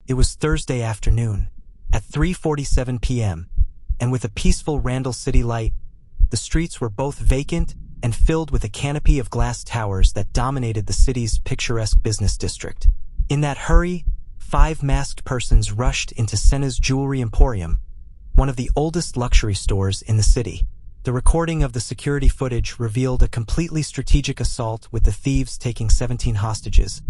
It was Thursday afternoon, at 3:47 p.m., and with a peaceful Randle City light, the streets were both vacant and filled with a canopy of glass towers that dominated the city's picturesque business district. In that hurry, 5 masked persons rushed into Senna's Jewelry Emporium, one of the oldest luxury stores in the city. The recording of the security footage revealed a completely strategic assault, with the thieves taking 17 hostages,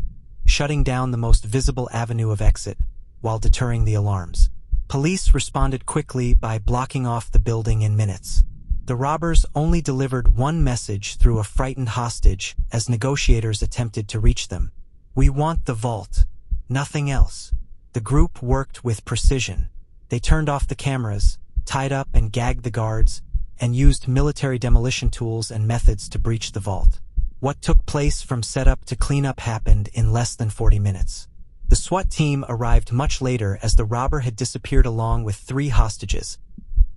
shutting down the most visible avenue of exit while deterring the alarms. Police responded quickly by blocking off the building in minutes. The robbers only delivered one message through a frightened hostage as negotiators attempted to reach them. "We want the vault, nothing else." The group worked with precision. They turned off the cameras, tied up and gagged the guards, and used military demolition tools and methods to breach the vault. What took place from setup to cleanup happened in less than 40 minutes. The SWAT team arrived much later as the robber had disappeared along with 3 hostages,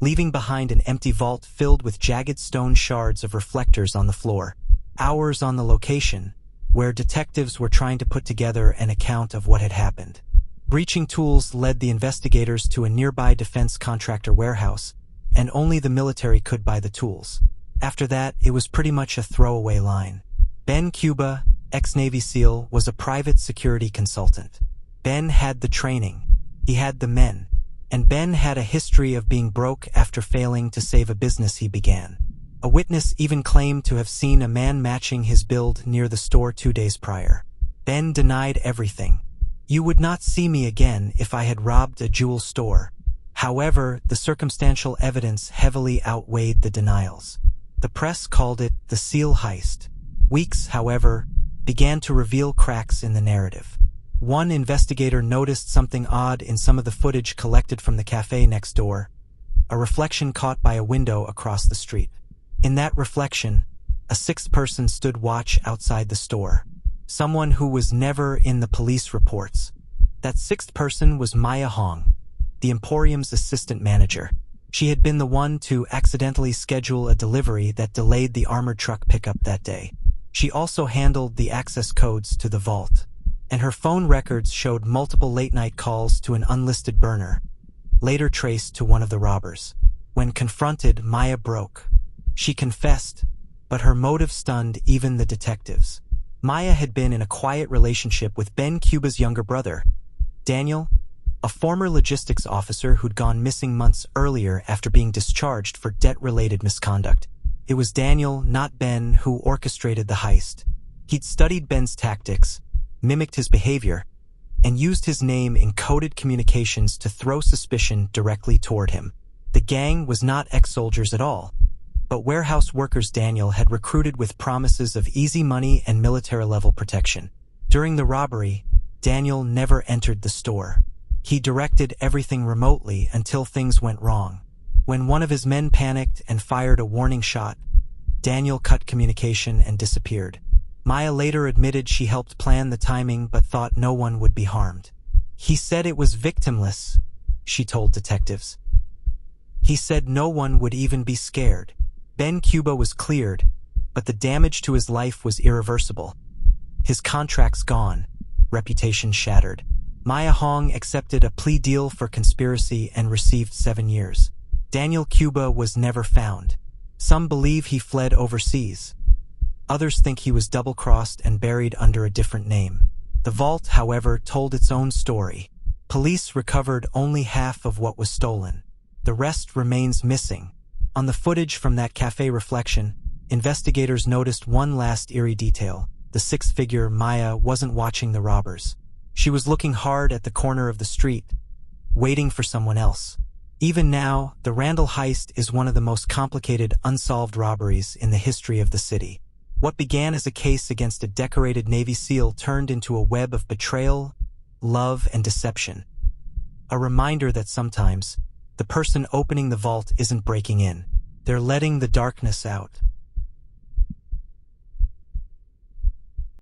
leaving behind an empty vault filled with jagged stone shards of reflectors on the floor. Hours on the location, where detectives were trying to put together an account of what had happened. Breaching tools led the investigators to a nearby defense contractor warehouse, and only the military could buy the tools. After that, it was pretty much a throwaway line. Ben Cuba, ex-Navy SEAL, was a private security consultant. Ben had the training, he had the men, and Ben had a history of being broke after failing to save a business he began. A witness even claimed to have seen a man matching his build near the store 2 days prior. Ben denied everything. "You would not see me again if I had robbed a jewel store." However, the circumstantial evidence heavily outweighed the denials. The press called it the SEAL heist. Weeks, however, began to reveal cracks in the narrative. One investigator noticed something odd in some of the footage collected from the cafe next door, a reflection caught by a window across the street. In that reflection, a 6th person stood watch outside the store, someone who was never in the police reports. That 6th person was Maya Hong, the Emporium's assistant manager. She had been the one to accidentally schedule a delivery that delayed the armored truck pickup that day. She also handled the access codes to the vault, and her phone records showed multiple late-night calls to an unlisted burner, later traced to one of the robbers. When confronted, Maya broke. She confessed, but her motive stunned even the detectives. Maya had been in a quiet relationship with Ben Cuba's younger brother, Daniel, a former logistics officer who'd gone missing months earlier after being discharged for debt-related misconduct. It was Daniel, not Ben, who orchestrated the heist. He'd studied Ben's tactics, mimicked his behavior, and used his name in coded communications to throw suspicion directly toward him. The gang was not ex-soldiers at all, but warehouse workers Daniel had recruited with promises of easy money and military-level protection. During the robbery, Daniel never entered the store. He directed everything remotely until things went wrong. When one of his men panicked and fired a warning shot, Daniel cut communication and disappeared. Maya later admitted she helped plan the timing but thought no one would be harmed. "He said it was victimless," she told detectives. "He said no one would even be scared." Ben Cuba was cleared, but the damage to his life was irreversible. His contracts gone, reputation shattered. Maya Hong accepted a plea deal for conspiracy and received 7 years. Daniel Cuba was never found. Some believe he fled overseas. Others think he was double-crossed and buried under a different name. The vault, however, told its own story. Police recovered only half of what was stolen. The rest remains missing. On the footage from that cafe reflection, investigators noticed one last eerie detail. The 6th figure, Maya, wasn't watching the robbers. She was looking hard at the corner of the street, waiting for someone else. Even now, the Randle heist is one of the most complicated unsolved robberies in the history of the city. What began as a case against a decorated Navy SEAL turned into a web of betrayal, love, and deception. A reminder that sometimes, the person opening the vault isn't breaking in. They're letting the darkness out.